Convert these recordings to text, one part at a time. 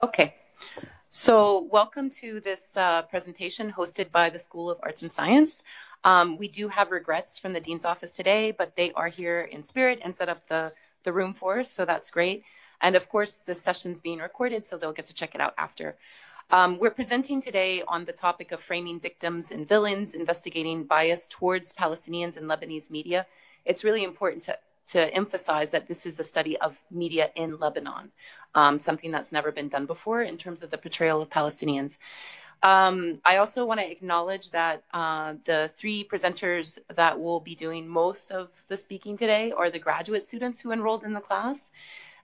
Okay, so welcome to this presentation hosted by the School of Arts and Science. We do have regrets from the Dean's office today, but they are here in spirit and set up the room for us, so that's great. And of course, the session's being recorded, so they'll get to check it out after. We're presenting today on the topic of framing victims and villains, investigating bias towards Palestinians and Lebanese media. It's really important to emphasize that this is a study of media in Lebanon, something that's never been done before in terms of the portrayal of Palestinians. I also want to acknowledge that the three presenters that will be doing most of the speaking today are the graduate students who enrolled in the class.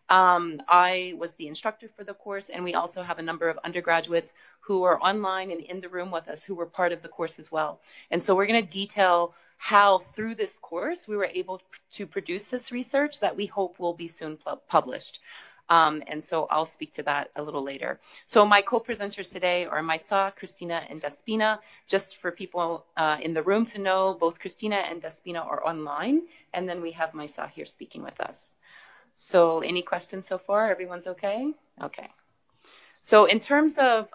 I was the instructor for the course, and we also have a number of undergraduates who are online and in the room with us who were part of the course as well. And so we're going to detail how through this course we were able to produce this research that we hope will be soon published. And so I'll speak to that a little later. So my co-presenters today are Maysaa, Christina, and Despoina. Just for people in the room to know, both Christina and Despoina are online, and then we have Maysaa here speaking with us. So any questions so far? Everyone's okay? Okay. So in terms of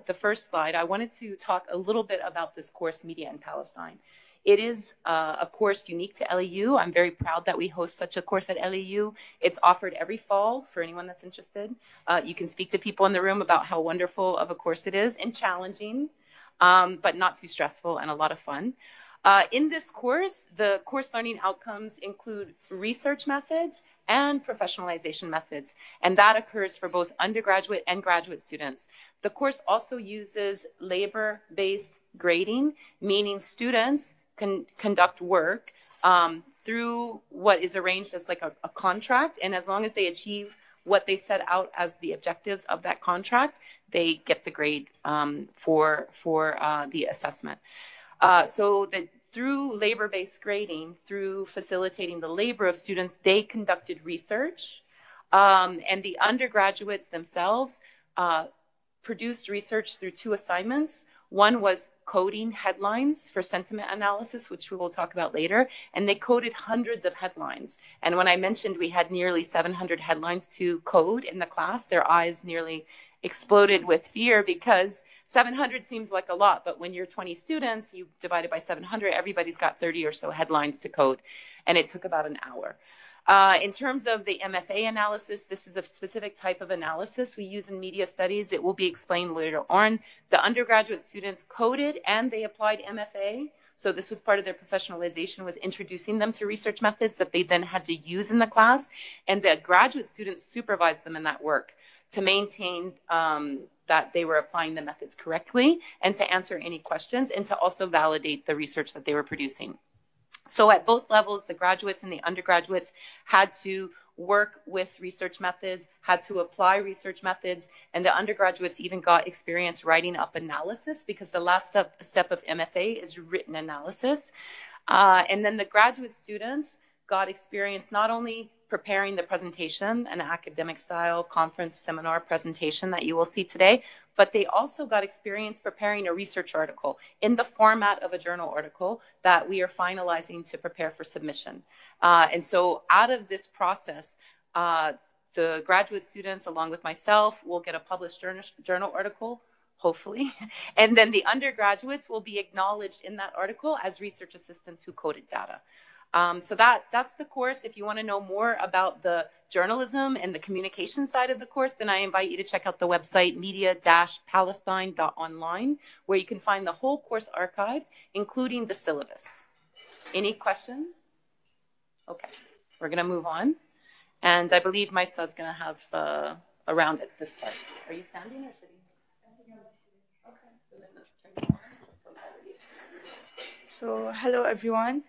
the first slide, I wanted to talk a little bit about this course, Media in Palestine. It is a course unique to LEU. I'm very proud that we host such a course at LEU. It's offered every fall for anyone that's interested. You can speak to people in the room about how wonderful of a course it is and challenging, but not too stressful and a lot of fun. In this course, the course learning outcomes include research methods and professionalization methods, and that occurs for both undergraduate and graduate students. The course also uses labor-based grading, meaning students can conduct work through what is arranged as like a contract, and as long as they achieve what they set out as the objectives of that contract, they get the grade for the assessment. So that through labor-based grading, through facilitating the labor of students, they conducted research, and the undergraduates themselves produced research through two assignments. One was coding headlines for sentiment analysis, which we will talk about later, and they coded hundreds of headlines. And when I mentioned we had nearly 700 headlines to code in the class, their eyes nearly exploded with fear because 700 seems like a lot, but when you're 20 students, you divide it by 700, everybody's got 30 or so headlines to code, and it took about an hour. In terms of the MFA analysis, this is a specific type of analysis we use in media studies. It will be explained later on. The undergraduate students coded and they applied MFA. So this was part of their professionalization, was introducing them to research methods that they then had to use in the class. And the graduate students supervised them in that work to maintain that they were applying the methods correctly and to answer any questions and to also validate the research that they were producing. So at both levels, the graduates and the undergraduates had to work with research methods, had to apply research methods, and the undergraduates even got experience writing up analysis because the last step of MFA is written analysis. And then the graduate students got experience not only preparing the presentation, an academic style conference seminar presentation that you will see today, but they also got experience preparing a research article in the format of a journal article that we are finalizing to prepare for submission. And so out of this process, the graduate students, along with myself, will get a published journal article, hopefully. And then the undergraduates will be acknowledged in that article as research assistants who coded data. So that's the course. If you want to know more about the journalism and the communication side of the course, then I invite you to check out the website media-palestine.online, where you can find the whole course archived, including the syllabus. Any questions? Okay, we're going to move on. And I believe Maysaa is going to have a round at this part. Are you standing or sitting? Okay, so then let's turn it on. So, hello everyone.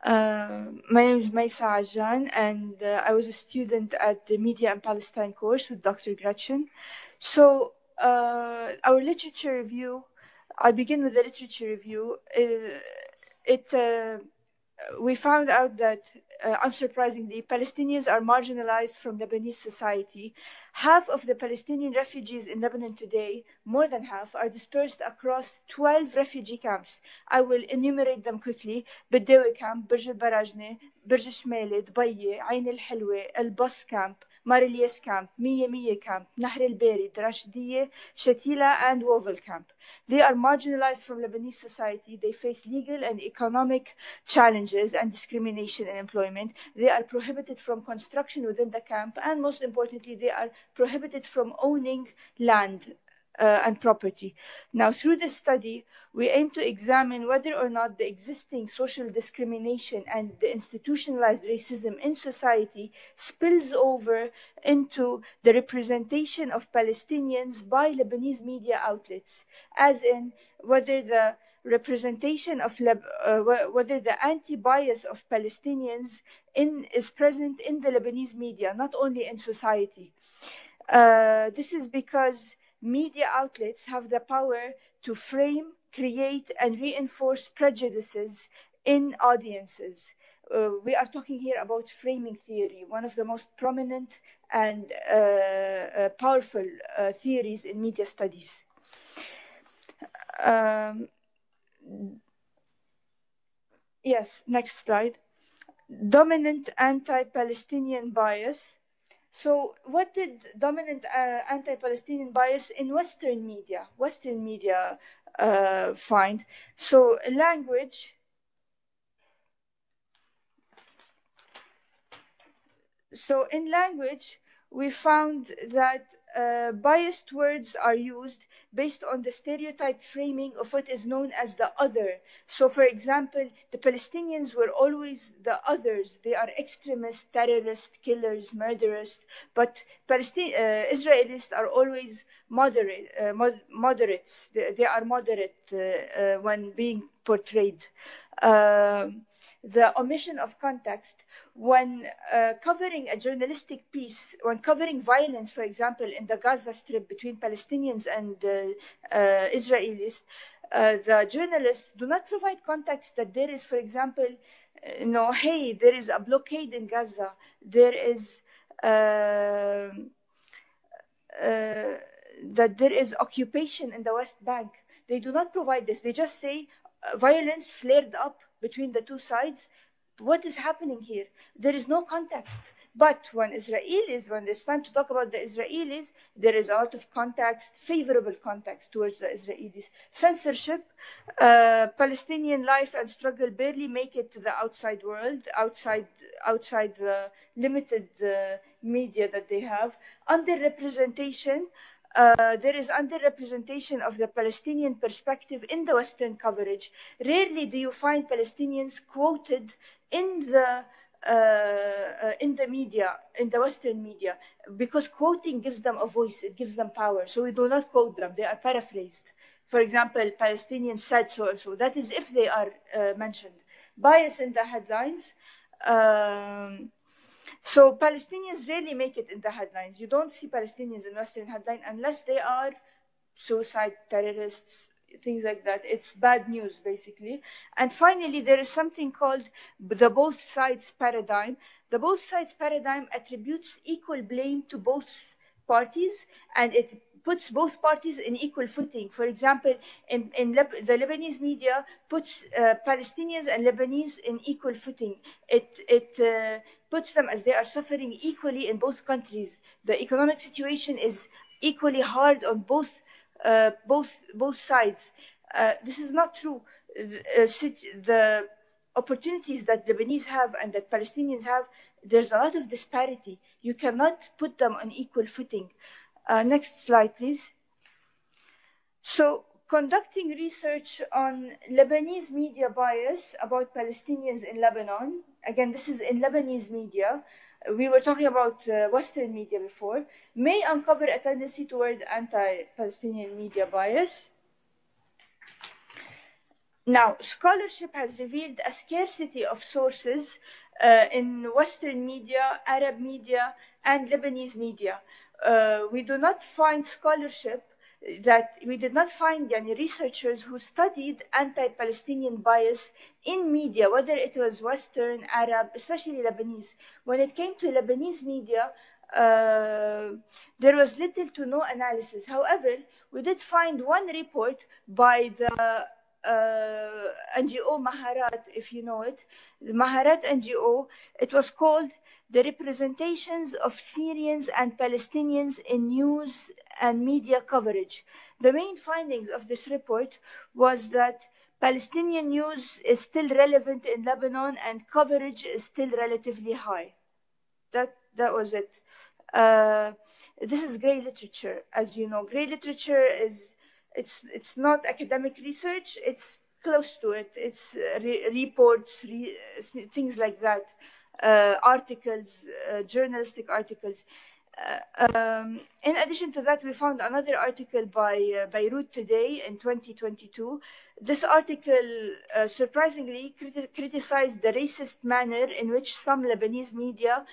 My name is Maysaa Ajjan, and I was a student at the Media in Palestine course with Dr. Gretchen. So, our literature review, I'll begin with the literature review. We found out that, unsurprisingly, Palestinians are marginalized from Lebanese society. Half of the Palestinian refugees in Lebanon today, more than half, are dispersed across 12 refugee camps. I will enumerate them quickly. Bedawi camp, Burj al-Barajne, Burj Shmaili, Dbaye, Ain al-Hilwa, El-Bas camp, Marilies camp, Miye camp, Nahr el-Berid, Rashidiyeh, Shatila, and Wovel camp. They are marginalized from Lebanese society. They face legal and economic challenges and discrimination in employment. They are prohibited from construction within the camp, and most importantly, they are prohibited from owning land and property. Now, through this study, we aim to examine whether or not the existing social discrimination and the institutionalized racism in society spills over into the representation of Palestinians by Lebanese media outlets, as in whether the representation of whether the anti-bias of Palestinians is present in the Lebanese media, not only in society. This is because media outlets have the power to frame, create, and reinforce prejudices in audiences. We are talking here about framing theory, one of the most prominent and powerful theories in media studies. Yes, next slide. Dominant anti-Palestinian bias. So what did dominant anti-Palestinian bias in Western media find? So language. So in language, we found that biased words are used based on the stereotype framing of what is known as the other. So, for example, the Palestinians were always the others. They are extremists, terrorists, killers, murderers. But Israelis are always moderates. They are moderate when being portrayed. The omission of context when covering a journalistic piece, when covering violence, for example, in the Gaza Strip between Palestinians and Israelis, the journalists do not provide context that there is, for example, hey, there is a blockade in Gaza, there is that there is occupation in the West Bank. They do not provide this. They just say violence flared up between the two sides. What is happening here? There is no context. But when it's time to talk about the Israelis, there is a lot of context, favorable context towards the Israelis. Censorship, Palestinian life and struggle barely make it to the outside world, outside the limited media that they have. Underrepresentation, there is underrepresentation of the Palestinian perspective in the Western coverage. Rarely do you find Palestinians quoted in the media, in the Western media, because quoting gives them a voice, it gives them power. So we do not quote them, they are paraphrased. For example, Palestinians said so and so. That is if they are mentioned. Bias in the headlines. So Palestinians rarely make it in the headlines. You don't see Palestinians in Western headline unless they are suicide terrorists, things like that. It's bad news, basically. And finally, there is something called the both sides paradigm. The both sides paradigm attributes equal blame to both parties, and it puts both parties in equal footing. For example, the Lebanese media puts Palestinians and Lebanese in equal footing. It puts them as they are suffering equally in both countries. The economic situation is equally hard on both sides. This is not true. The opportunities that Lebanese have and that Palestinians have, there's a lot of disparity. You cannot put them on equal footing. Next slide, please. So, conducting research on Lebanese media bias about Palestinians in Lebanon. Again, this is in Lebanese media. We were talking about Western media before. May uncover a tendency toward anti-Palestinian media bias. Now, scholarship has revealed a scarcity of sources in Western media, Arab media, and Lebanese media. We do not find scholarship we did not find any researchers who studied anti-Palestinian bias in media, whether it was Western, Arab, especially Lebanese. When it came to Lebanese media, there was little to no analysis. However, we did find one report by the NGO Maharat, if you know it, the Maharat NGO, it was called The Representations of Syrians and Palestinians in News and Media Coverage. The main findings of this report was that Palestinian news is still relevant in Lebanon and coverage is still relatively high. That was it. This is grey literature, as you know. Grey literature is it's not academic research. It's close to it. It's reports, things like that, articles, journalistic articles. In addition to that, we found another article by Beirut Today in 2022. This article surprisingly criticized the racist manner in which some Lebanese media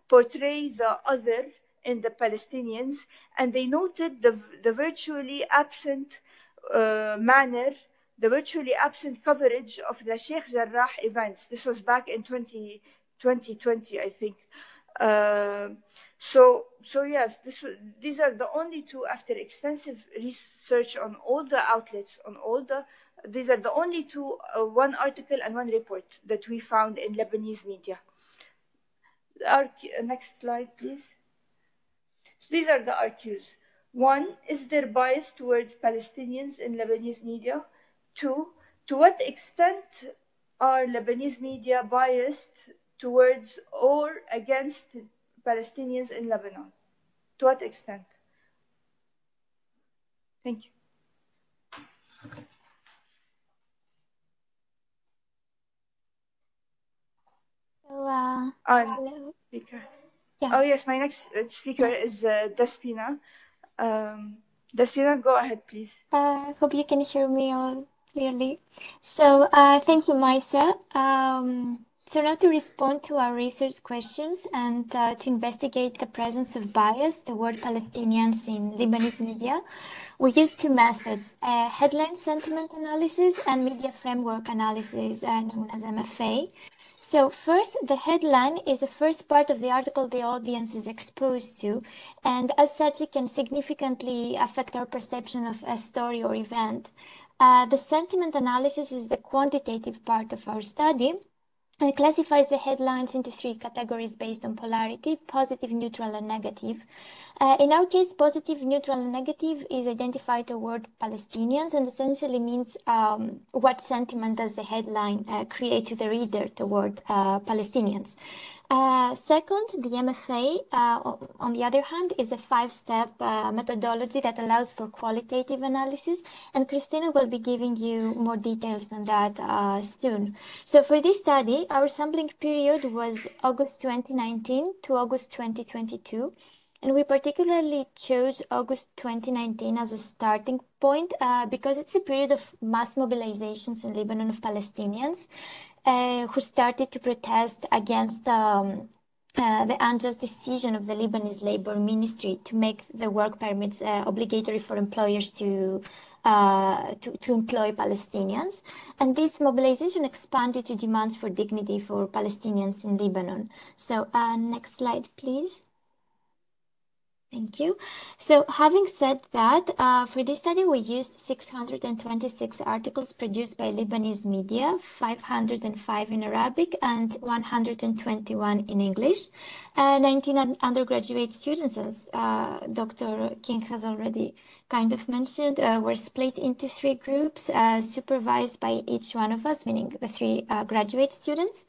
portray the other in the Palestinians, and they noted the virtually absent manner, the virtually absent coverage of the Sheikh Jarrah events. This was back in 2020, I think. So yes, these are the only two, after extensive research on all the outlets, these are the only two, one article and one report that we found in Lebanese media. Next slide, please. So these are the RQs. 1, is there bias towards Palestinians in Lebanese media? 2, to what extent are Lebanese media biased towards or against Palestinians in Lebanon? To what extent? Thank you. Hello. Speaker. Yeah. Oh yes, my next speaker is Despoina. Despoina, go ahead, please. Hope you can hear me all clearly. So thank you, Maysaa. So now to respond to our research questions and to investigate the presence of bias toward Palestinians in Lebanese media, we used two methods, headline sentiment analysis and media framework analysis, known as MFA. So first, the headline is the first part of the article the audience is exposed to, and as such, it can significantly affect our perception of a story or event. The sentiment analysis is the quantitative part of our study, and it classifies the headlines into three categories based on polarity: positive, neutral, and negative. In our case, positive, neutral, and negative is identified toward Palestinians and essentially means what sentiment does the headline create to the reader toward Palestinians. Second, the MFA, on the other hand, is a 5-step methodology that allows for qualitative analysis, and Christina will be giving you more details than that soon. So for this study, our sampling period was August 2019 to August 2022. And we particularly chose August 2019 as a starting point because it's a period of mass mobilizations in Lebanon of Palestinians who started to protest against the unjust decision of the Lebanese Labor Ministry to make the work permits obligatory for employers to employ Palestinians. And this mobilization expanded to demands for dignity for Palestinians in Lebanon. So next slide, please. Thank you. So having said that, for this study, we used 626 articles produced by Lebanese media, 505 in Arabic and 121 in English. 19 undergraduate students, as Dr. King has already kind of mentioned, were split into 3 groups, supervised by each one of us, meaning the 3 graduate students.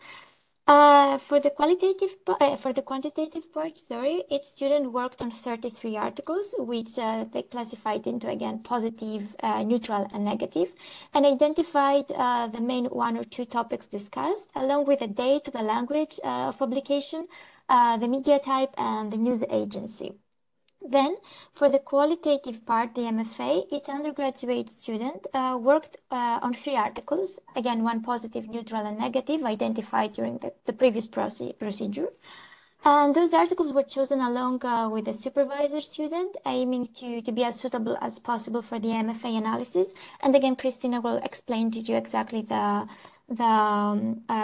For the quantitative part, each student worked on 33 articles, which they classified into, again, positive, neutral, and negative, and identified the main 1 or 2 topics discussed, along with the date, the language of publication, the media type, and the news agency. Then, for the qualitative part, the MFA, each undergraduate student worked on 3 articles, again, 1 positive, neutral, and negative, identified during the previous procedure. And those articles were chosen along with the supervisor student, aiming to be as suitable as possible for the MFA analysis. And again, Christina will explain to you exactly the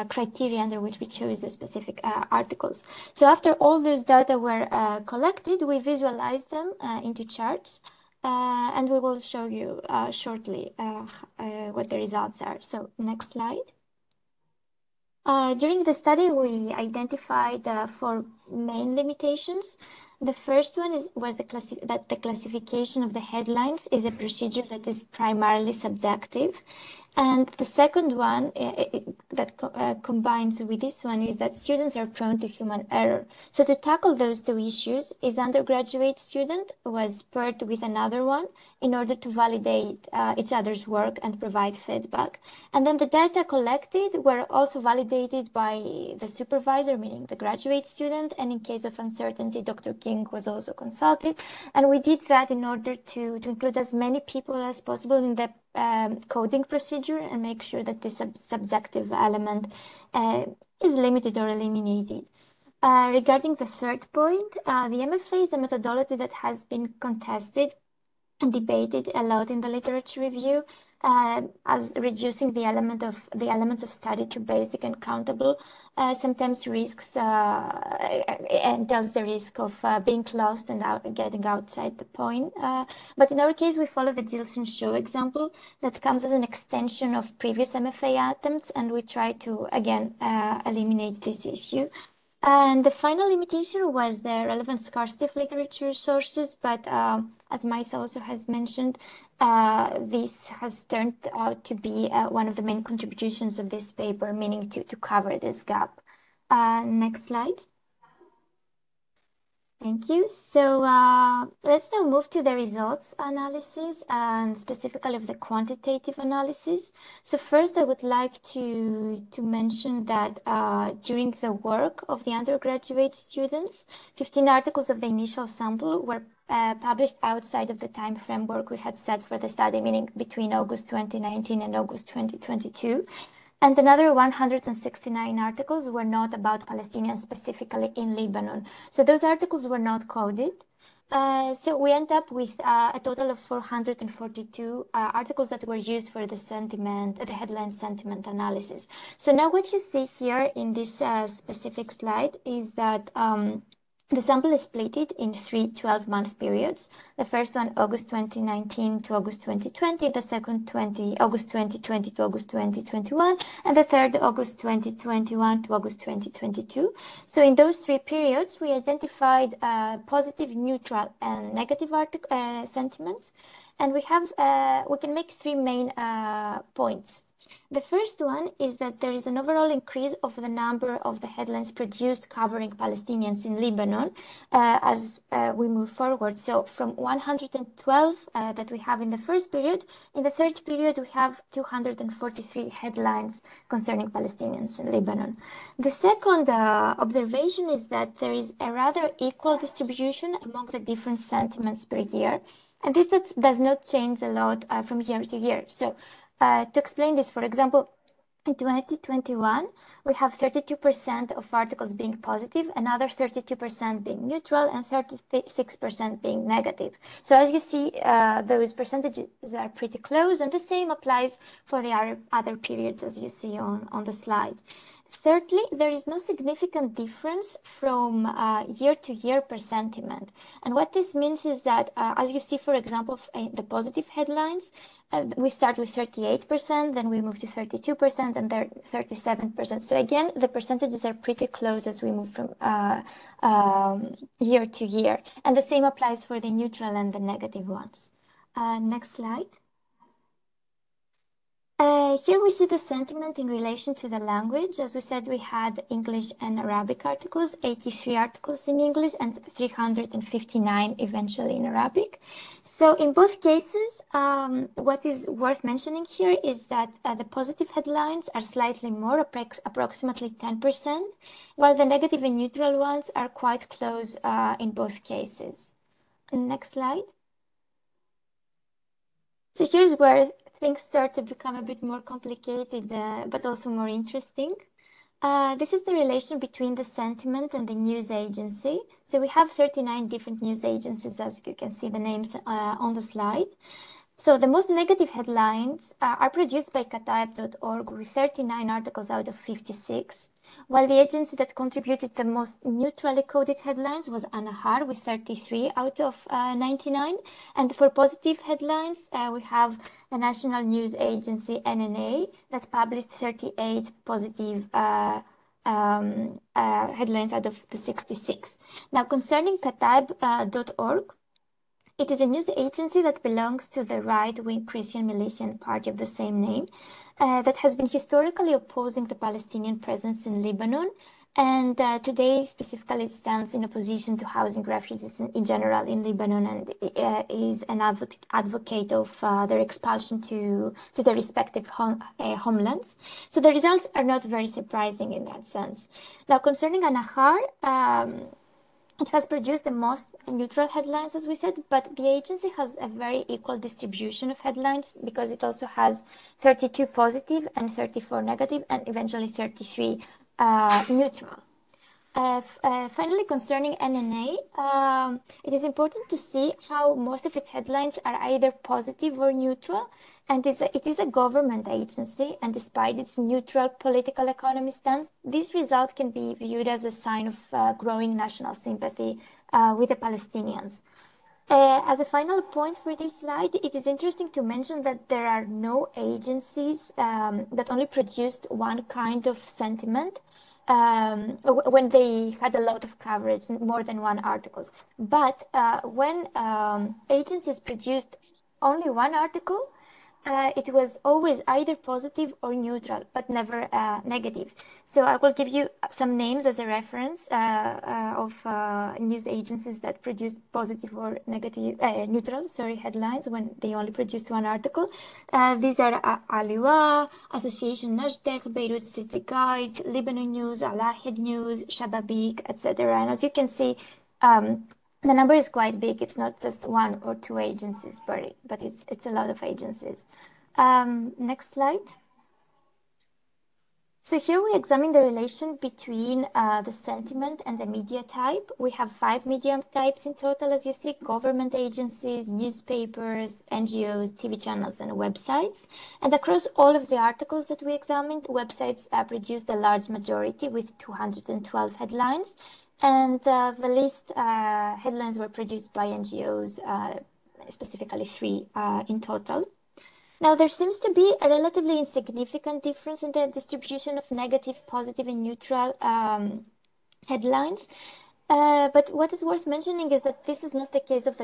criteria under which we chose the specific articles. So after all those data were collected, we visualized them into charts. and we will show you shortly what the results are. So next slide. During the study, we identified four main limitations. The first one was that the classification of the headlines is a procedure that is primarily subjective. And the second one that combines with this one is that students are prone to human error. So to tackle those two issues, his undergraduate student was paired with another one in order to validate each other's work and provide feedback. And then the data collected were also validated by the supervisor, meaning the graduate student. And in case of uncertainty, Dr. King was also consulted. And we did that in order to include as many people as possible in the coding procedure and make sure that this subjective element is limited or eliminated. Regarding the third point, the MFA is a methodology that has been contested and debated a lot in the literature review, as reducing the elements of study to basic and countable sometimes risks entails the risk of being lost and getting outside the point. But in our case, we follow the Gilson Shaw example that comes as an extension of previous MFA attempts, and we try to again eliminate this issue. And the final limitation was the relevant scarcity of literature sources, but as Maysaa also has mentioned, this has turned out to be one of the main contributions of this paper, meaning to cover this gap. Next slide. Thank you. So let's now move to the results analysis and specifically of the quantitative analysis. So first, I would like to mention that during the work of the undergraduate students, 15 articles of the initial sample were published outside of the time framework we had set for the study, meaning between August 2019 and August 2022. And another 169 articles were not about Palestinians specifically in Lebanon. So those articles were not coded. So we end up with a total of 442 articles that were used for the headline sentiment analysis. So now what you see here in this specific slide is that the sample is split in three 12-month periods. The first one, August 2019 to August 2020. The second, August 2020 to August 2021. And the third, August 2021 to August 2022. So in those three periods, we identified positive, neutral, and negative sentiments. And we can make three main points. The first one is that there is an overall increase of the number of the headlines produced covering Palestinians in Lebanon as we move forward. So from 112 that we have in the first period, in the third period we have 243 headlines concerning Palestinians in Lebanon. The second observation is that there is a rather equal distribution among the different sentiments per year. And this does not change a lot from year to year. So to explain this, for example, in 2021, we have 32% of articles being positive, another 32% being neutral, and 36% being negative. So as you see, those percentages are pretty close, and the same applies for the other periods as you see on the slide. Thirdly, there is no significant difference from year to year per sentiment. And what this means is that, as you see, for example, the positive headlines, we start with 38%, then we move to 32%, and then 37%. So again, the percentages are pretty close as we move from year to year. And the same applies for the neutral and the negative ones. Next slide. Here we see the sentiment in relation to the language. As we said, we had English and Arabic articles, 83 articles in English and 359 eventually in Arabic. So in both cases, what is worth mentioning here is that the positive headlines are slightly more, approximately 10%, while the negative and neutral ones are quite close in both cases. Next slide. So here's where things start to become a bit more complicated, but also more interesting. This is the relation between the sentiment and the news agency. So we have 39 different news agencies, as you can see the names on the slide. So the most negative headlines are produced by Kataib.org with 39 articles out of 56. while the agency that contributed the most neutrally coded headlines was Anahar with 33 out of 99. And for positive headlines, we have the national news agency NNA that published 38 positive headlines out of the 66. Now, concerning Kataib.org, it is a news agency that belongs to the right-wing Christian militant party of the same name that has been historically opposing the Palestinian presence in Lebanon. And today, specifically, it stands in opposition to housing refugees in general in Lebanon and is an advocate of their expulsion to their respective homelands. So the results are not very surprising in that sense. Now, concerning Anahar, it has produced the most neutral headlines, as we said, but the agency has a very equal distribution of headlines because it also has 32 positive and 34 negative and eventually 33 neutral. Finally, concerning NNA, it is important to see how most of its headlines are either positive or neutral, and it is a government agency, and despite its neutral political economy stance, this result can be viewed as a sign of growing national sympathy with the Palestinians. As a final point for this slide, it is interesting to mention that there are no agencies that only produced one kind of sentiment when they had a lot of coverage, more than one articles. But when agencies produced only one article, it was always either positive or neutral, but never negative. So I will give you some names as a reference of news agencies that produced positive or negative, neutral, headlines when they only produced one article. These are Aliwa, Association Najdeh, Beirut City Guide, Lebanon News, Al-Ahid News, Shababik, etc. And as you can see, the number is quite big. It's not just one or two agencies, but it's a lot of agencies. Next slide. So here we examine the relation between the sentiment and the media type. We have 5 media types in total, as you see: government agencies, newspapers, NGOs, TV channels, and websites. And across all of the articles that we examined, websites produced the large majority with 212 headlines. And the least headlines were produced by NGOs, specifically 3 in total. Now, there seems to be a relatively insignificant difference in the distribution of negative, positive, and neutral headlines. But what is worth mentioning is that this is not the case of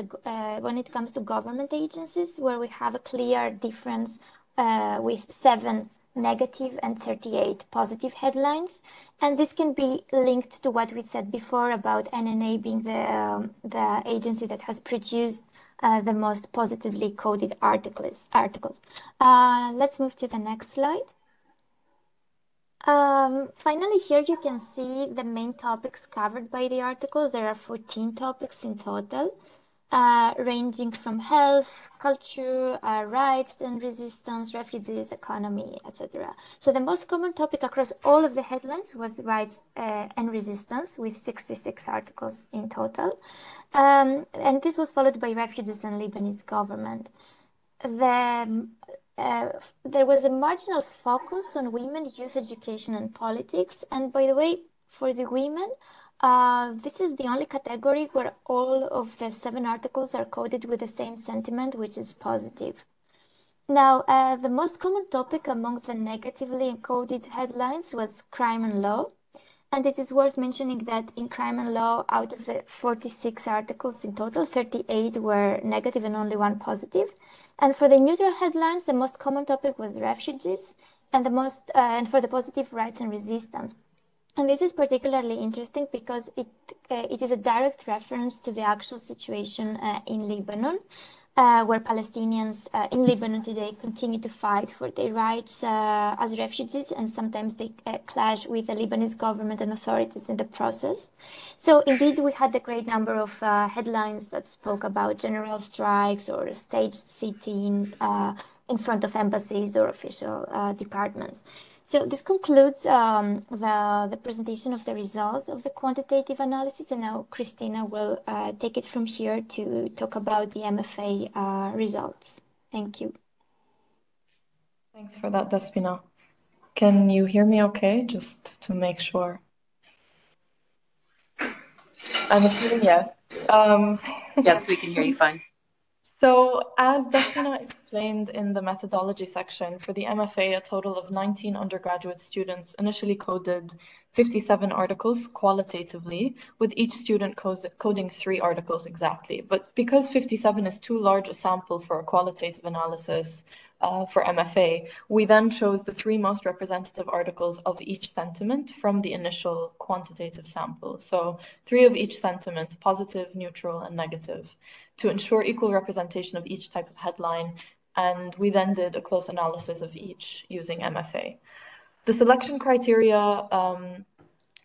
when it comes to government agencies, where we have a clear difference with 7 negative and 38 positive headlines. And this can be linked to what we said before about NNA being the agency that has produced the most positively coded articles. Let's move to the next slide. Finally, here you can see the main topics covered by the articles. There are 14 topics in total, ranging from health, culture, rights and resistance, refugees, economy, etc. So the most common topic across all of the headlines was rights and resistance, with 66 articles in total. And this was followed by refugees and Lebanese government. There was a marginal focus on women, youth education, and politics. And by the way, for the women, this is the only category where all of the 7 articles are coded with the same sentiment, which is positive. Now, the most common topic among the negatively encoded headlines was crime and law. And it is worth mentioning that in crime and law, out of the 46 articles in total, 38 were negative and only 1 positive. And for the neutral headlines, the most common topic was refugees, and and for the positive, rights and resistance. And this is particularly interesting because it is a direct reference to the actual situation in Lebanon, where Palestinians in Lebanon today continue to fight for their rights as refugees, and sometimes they clash with the Lebanese government and authorities in the process. So indeed, we had a great number of headlines that spoke about general strikes or staged sitting in front of embassies or official departments. So this concludes the presentation of the results of the quantitative analysis, and now Christina will take it from here to talk about the MFA results. Thank you. Thanks for that, Despoina. Can you hear me okay? Just to make sure. I'm assuming yes. Yes, we can hear you fine. So, as Despoina explained in the methodology section, for the MFA, a total of 19 undergraduate students initially coded 57 articles qualitatively, with each student coding 3 articles exactly. But because 57 is too large a sample for a qualitative analysis for MFA, we then chose the 3 most representative articles of each sentiment from the initial quantitative sample. So 3 of each sentiment, positive, neutral, and negative, to ensure equal representation of each type of headline, and we then did a close analysis of each using MFA. The selection criteria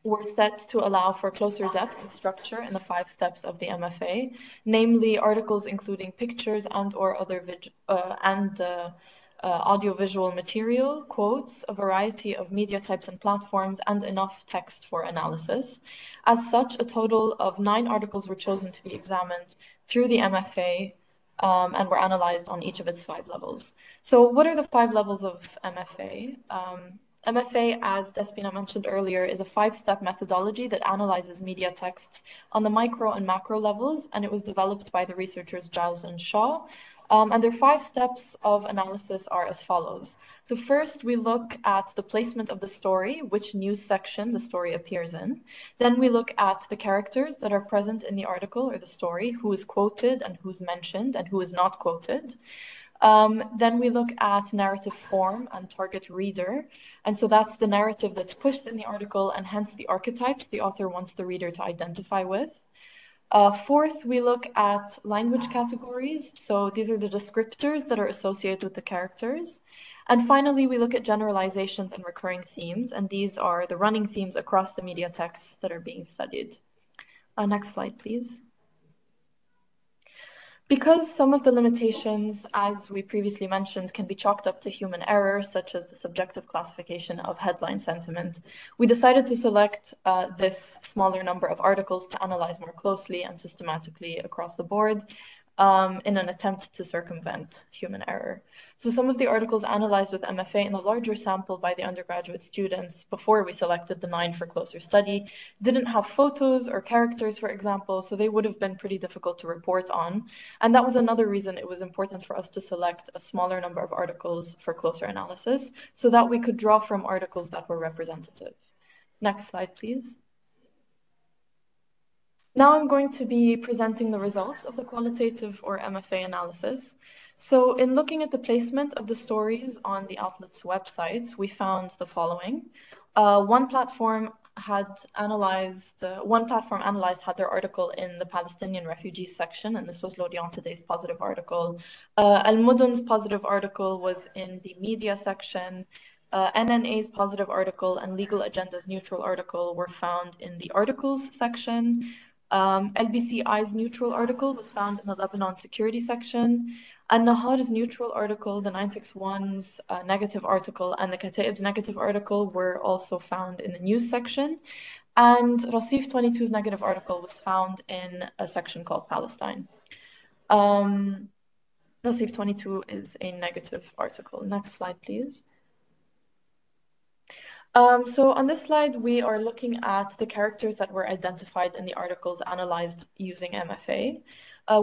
were set to allow for closer depth and structure in the 5 steps of the MFA, namely articles including pictures and or other audiovisual material, quotes, a variety of media types and platforms, and enough text for analysis. As such, a total of 9 articles were chosen to be examined through the MFA and were analyzed on each of its 5 levels. So what are the 5 levels of MFA? MFA, as Despina mentioned earlier, is a 5-step methodology that analyzes media texts on the micro and macro levels, and it was developed by the researchers Giles and Shaw. And their 5 steps of analysis are as follows. So first, we look at the placement of the story, which news section the story appears in. Then we look at the characters that are present in the article or the story, who is quoted and who's mentioned and who is not quoted. Then we look at narrative form and target reader. And so that's the narrative that's pushed in the article and hence the archetypes the author wants the reader to identify with. Fourth, we look at language categories. So these are the descriptors that are associated with the characters. And finally, we look at generalizations and recurring themes. And these are the running themes across the media texts that are being studied. Next slide, please. Because some of the limitations, as we previously mentioned, can be chalked up to human error, such as the subjective classification of headline sentiment, we decided to select this smaller number of articles to analyze more closely and systematically across the board in an attempt to circumvent human error. So some of the articles analyzed with MFA in a larger sample by the undergraduate students before we selected the 9 for closer study didn't have photos or characters, for example, so they would have been pretty difficult to report on. And that was another reason it was important for us to select a smaller number of articles for closer analysis so that we could draw from articles that were representative. Next slide, please. Now I'm going to be presenting the results of the qualitative or MFA analysis. So in looking at the placement of the stories on the outlet's websites, we found the following. One platform analyzed had their article in the Palestinian refugees section, and this was L'Orient Today's positive article. Al-Mudun's positive article was in the media section. NNA's positive article and Legal Agenda's neutral article were found in the articles section. LBCI's neutral article was found in the Lebanon security section. An-Nahar's neutral article, the 961's negative article, and the Kataib's negative article were also found in the news section. And Rasif 22's negative article was found in a section called Palestine. Rasif 22 is a negative article. Next slide, please. So on this slide, we are looking at the characters that were identified in the articles analyzed using MFA.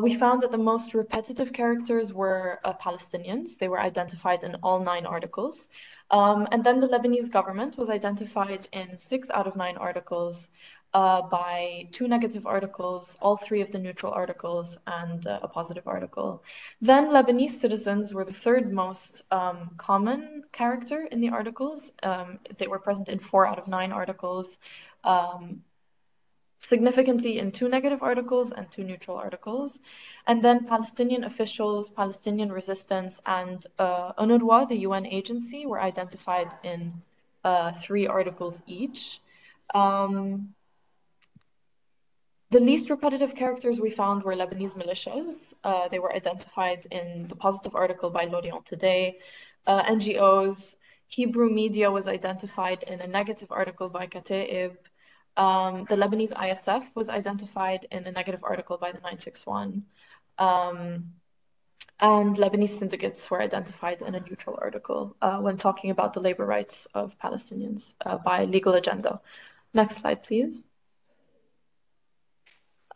We found that the most repetitive characters were Palestinians. They were identified in all 9 articles. And then the Lebanese government was identified in 6 out of 9 articles by 2 negative articles, all 3 of the neutral articles, and a positive article. Then Lebanese citizens were the 3rd most common character in the articles. They were present in 4 out of 9 articles, significantly in 2 negative articles and 2 neutral articles. And then Palestinian officials, Palestinian resistance, and UNRWA, the UN agency, were identified in 3 articles each. The least repetitive characters we found were Lebanese militias. They were identified in the positive article by L'Orient Today. NGOs, Hebrew media was identified in a negative article by Kataib. The Lebanese ISF was identified in a negative article by the 961. And Lebanese syndicates were identified in a neutral article when talking about the labor rights of Palestinians by Legal Agenda. Next slide, please.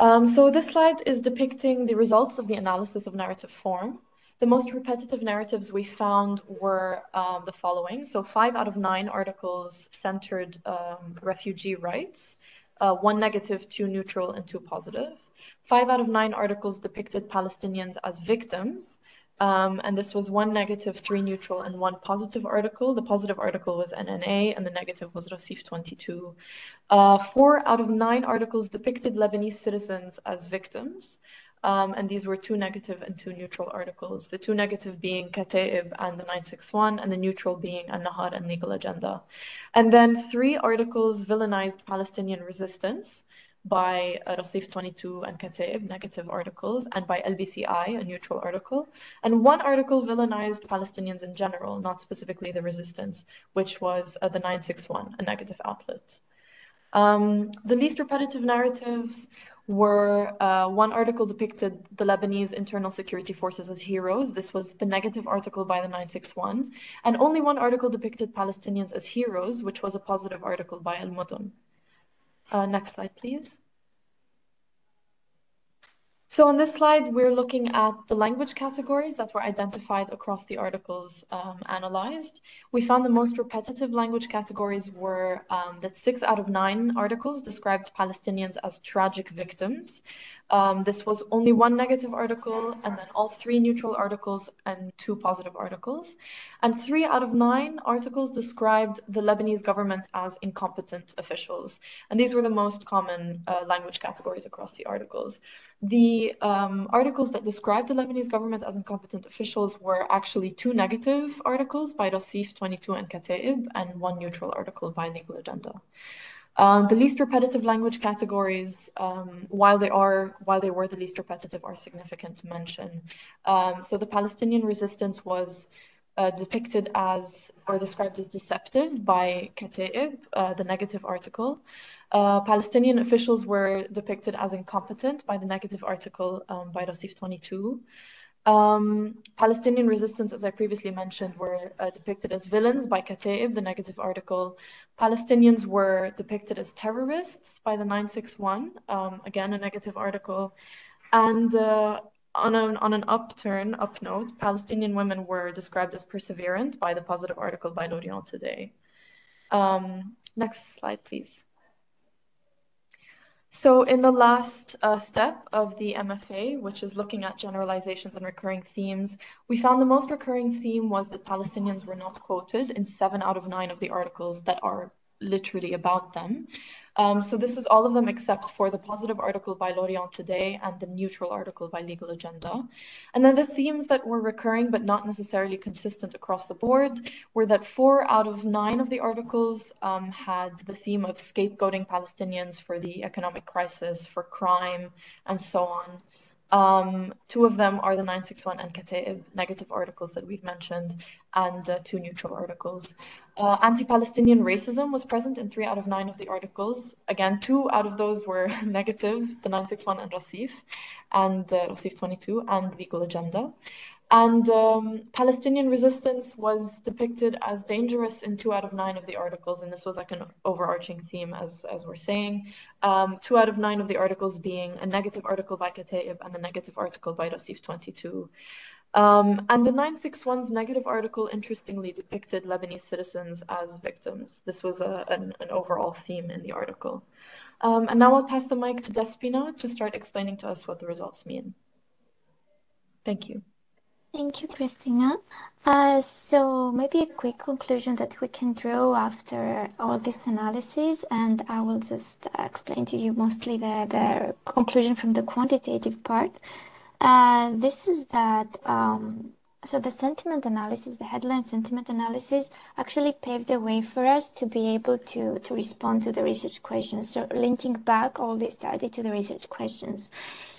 So this slide is depicting the results of the analysis of narrative form. The most repetitive narratives we found were the following. So 5 out of 9 articles centered refugee rights, 1 negative, 2 neutral, and 2 positive. 5 out of 9 articles depicted Palestinians as victims, and this was 1 negative, 3 neutral, and 1 positive article. The positive article was NNA, and the negative was Racif 22. 4 out of 9 articles depicted Lebanese citizens as victims, and these were 2 negative and 2 neutral articles. The 2 negative being Kataib and the 961, and the neutral being An-Nahar and Legal Agenda. And then 3 articles villainized Palestinian resistance by Racif 22 and Kataib, negative articles, and by LBCI, a neutral article. And 1 article villainized Palestinians in general, not specifically the resistance, which was the 961, a negative outlet. The least repetitive narratives were 1 article depicted the Lebanese internal security forces as heroes. This was the negative article by the 961. And only 1 article depicted Palestinians as heroes, which was a positive article by Al-Mudun. Next slide, please. So on this slide, we're looking at the language categories that were identified across the articles analyzed. We found the most repetitive language categories were that 6 out of 9 articles described Palestinians as tragic victims. This was only 1 negative article, and then all 3 neutral articles and 2 positive articles. And 3 out of 9 articles described the Lebanese government as incompetent officials. And these were the most common language categories across the articles. The articles that described the Lebanese government as incompetent officials were actually 2 negative articles by Racif 22 and Kataib, and 1 neutral article by Legal Agenda. The least repetitive language categories, while they were the least repetitive, are significant to mention. So the Palestinian resistance was depicted as, or described as, deceptive by Kataib, the negative article. Palestinian officials were depicted as incompetent by the negative article by Racif 22. Palestinian resistance, as I previously mentioned, were depicted as villains by Kataib, the negative article. Palestinians were depicted as terrorists by the 961, again a negative article. And on an up note, Palestinian women were described as perseverant by the positive article by L'Orient Today. Next slide, please. So in the last step of the MFA, which is looking at generalizations and recurring themes, we found the most recurring theme was that Palestinians were not quoted in 7 out of 9 of the articles that are literally about them. So this is all of them except for the positive article by L'Orient Today and the neutral article by Legal Agenda. And then the themes that were recurring but not necessarily consistent across the board were that 4 out of 9 of the articles had the theme of scapegoating Palestinians for the economic crisis, for crime, and so on. 2 of them are the 961 and Kataib negative articles that we've mentioned, and 2 neutral articles. Anti-Palestinian racism was present in 3 out of 9 of the articles. Again, 2 out of those were negative, the 961 and Racif 22, and Legal Agenda. And Palestinian resistance was depicted as dangerous in 2 out of 9 of the articles, and this was like an overarching theme, as we're saying. 2 out of 9 of the articles being a negative article by Kataib and a negative article by Racif 22. And the 961's negative article interestingly depicted Lebanese citizens as victims. This was an overall theme in the article. And now I'll pass the mic to Despoina to start explaining to us what the results mean. Thank you. Thank you, Christina. So maybe a quick conclusion that we can draw after all this analysis, and I will just explain to you mostly the conclusion from the quantitative part. This is that, so the sentiment analysis, the headline sentiment analysis actually paved the way for us to be able to respond to the research questions. So linking back all this study to the research questions.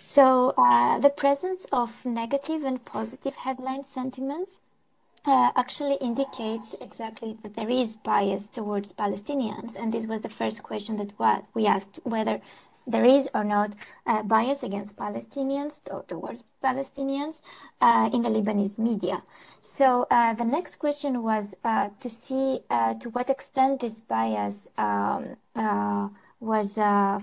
So the presence of negative and positive headline sentiments actually indicates exactly that there is bias towards Palestinians. And this was the first question that we asked, whether there is or not bias against Palestinians or towards Palestinians in the Lebanese media. So the next question was to see to what extent this bias was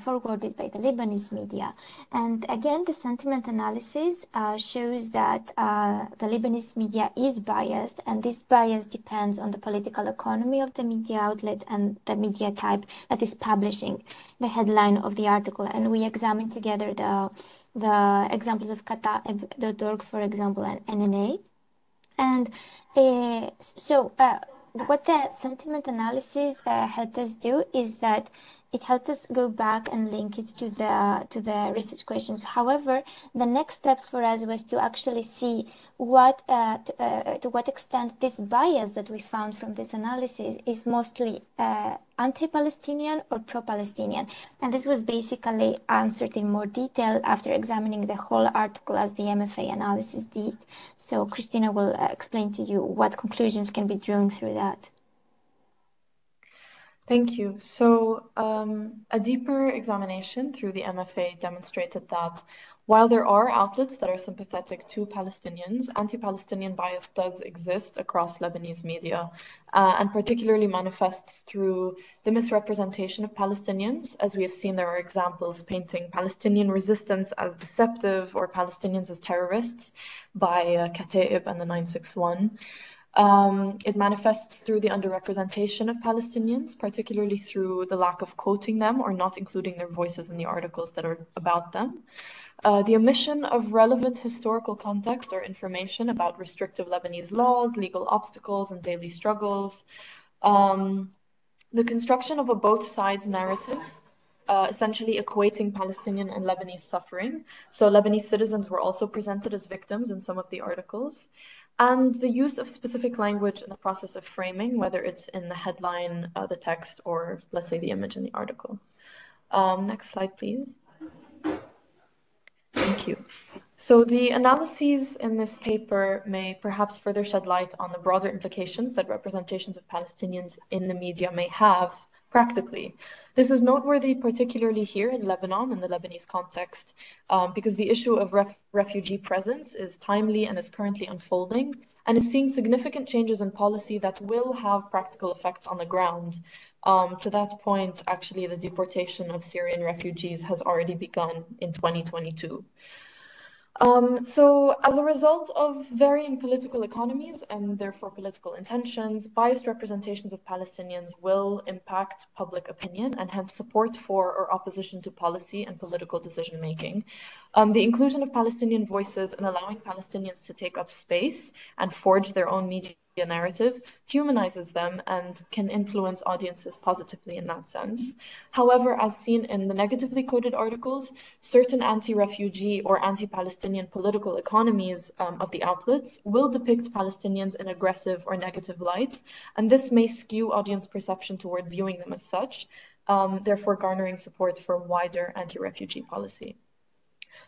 forwarded by the Lebanese media. And again, the sentiment analysis shows that the Lebanese media is biased, and this bias depends on the political economy of the media outlet and the media type that is publishing the headline of the article. And we examined together the examples of Kataib.org, for example, and NNA. And what the sentiment analysis helped us do is that it helped us go back and link it to the research questions. However, the next step for us was to actually see what to what extent this bias that we found from this analysis is mostly anti-Palestinian or pro-Palestinian. And this was basically answered in more detail after examining the whole article as the MFA analysis did. So Christina will explain to you what conclusions can be drawn through that. Thank you. So a deeper examination through the MFA demonstrated that while there are outlets that are sympathetic to Palestinians, anti-Palestinian bias does exist across Lebanese media, and particularly manifests through the misrepresentation of Palestinians. As we have seen, there are examples painting Palestinian resistance as deceptive or Palestinians as terrorists by Kataib and the 961. It manifests through the underrepresentation of Palestinians, particularly through the lack of quoting them or not including their voices in the articles that are about them. The omission of relevant historical context or information about restrictive Lebanese laws, legal obstacles, and daily struggles. The construction of a both sides narrative, essentially equating Palestinian and Lebanese suffering. So Lebanese citizens were also presented as victims in some of the articles. And the use of specific language in the process of framing, whether it's in the headline, the text, or let's say the image in the article. Next slide, please. Thank you. So the analyses in this paper may perhaps further shed light on the broader implications that representations of Palestinians in the media may have practically. This is noteworthy, particularly here in Lebanon, in the Lebanese context, because the issue of refugee presence is timely and is currently unfolding, and is seeing significant changes in policy that will have practical effects on the ground. To that point, actually, the deportation of Syrian refugees has already begun in 2022. So as a result of varying political economies and therefore political intentions, biased representations of Palestinians will impact public opinion and hence support for or opposition to policy and political decision-making. The inclusion of Palestinian voices and allowing Palestinians to take up space and forge their own media narrative humanizes them and can influence audiences positively in that sense. However, as seen in the negatively coded articles, certain anti-refugee or anti-Palestinian political economies of the outlets will depict Palestinians in aggressive or negative light, and this may skew audience perception toward viewing them as such, therefore garnering support for wider anti-refugee policy.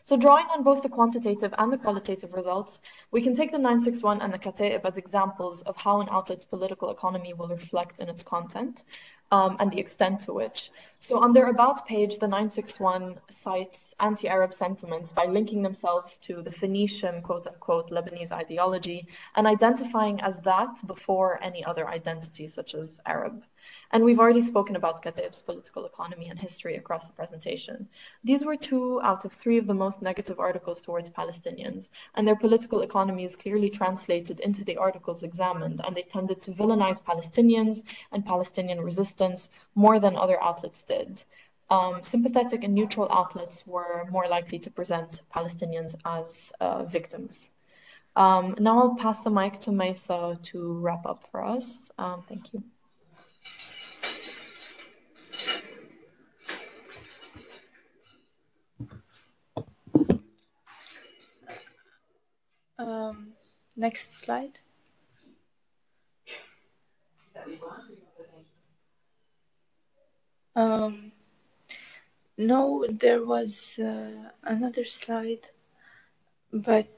So drawing on both the quantitative and the qualitative results, we can take the 961 and the Kataib as examples of how an outlet's political economy will reflect in its content and the extent to which. So on their About page, the 961 cites anti-Arab sentiments by linking themselves to the Phoenician, quote-unquote, Lebanese ideology and identifying as that before any other identity such as Arab. And we've already spoken about Kataib's political economy and history across the presentation. These were 2 out of 3 of the most negative articles towards Palestinians, and their political economy is clearly translated into the articles examined, and they tended to villainize Palestinians and Palestinian resistance more than other outlets did. Sympathetic and neutral outlets were more likely to present Palestinians as victims. Now I'll pass the mic to Maysaa to wrap up for us. Thank you. Next slide. No, there was another slide, but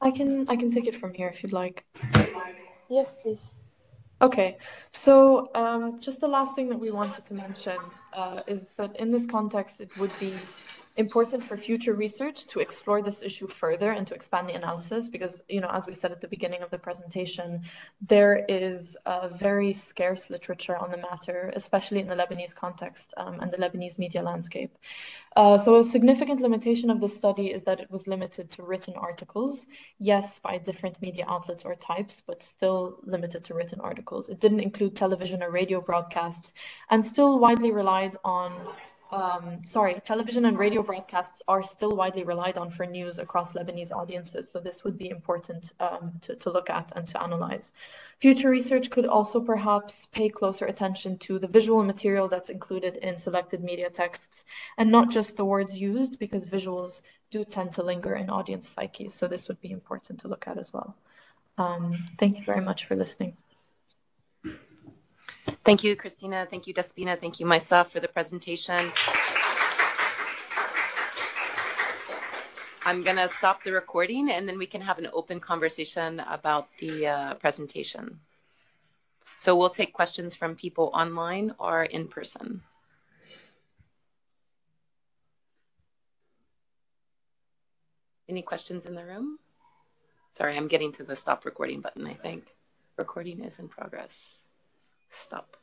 I can take it from here if you'd like. yes, please. Okay, so just the last thing that we wanted to mention is that in this context, it would be important for future research to explore this issue further and to expand the analysis because, you know, as we said at the beginning of the presentation, there is a very scarce literature on the matter, especially in the Lebanese context and the Lebanese media landscape. So a significant limitation of this study is that it was limited to written articles, yes, by different media outlets or types, but still limited to written articles. It didn't include television or radio broadcasts and still widely relied on television and radio broadcasts are still widely relied on for news across Lebanese audiences. So this would be important to look at and to analyze. Future research could also perhaps pay closer attention to the visual material that's included in selected media texts and not just the words used, because visuals do tend to linger in audience psyches. So this would be important to look at as well. Thank you very much for listening. Thank you, Christina. Thank you, Despoina. Thank you, Maysaa, for the presentation. I'm going to stop the recording and then we can have an open conversation about the presentation. So we'll take questions from people online or in person. Any questions in the room? Sorry, I'm getting to the stop recording button, I think. Recording is in progress. Stop.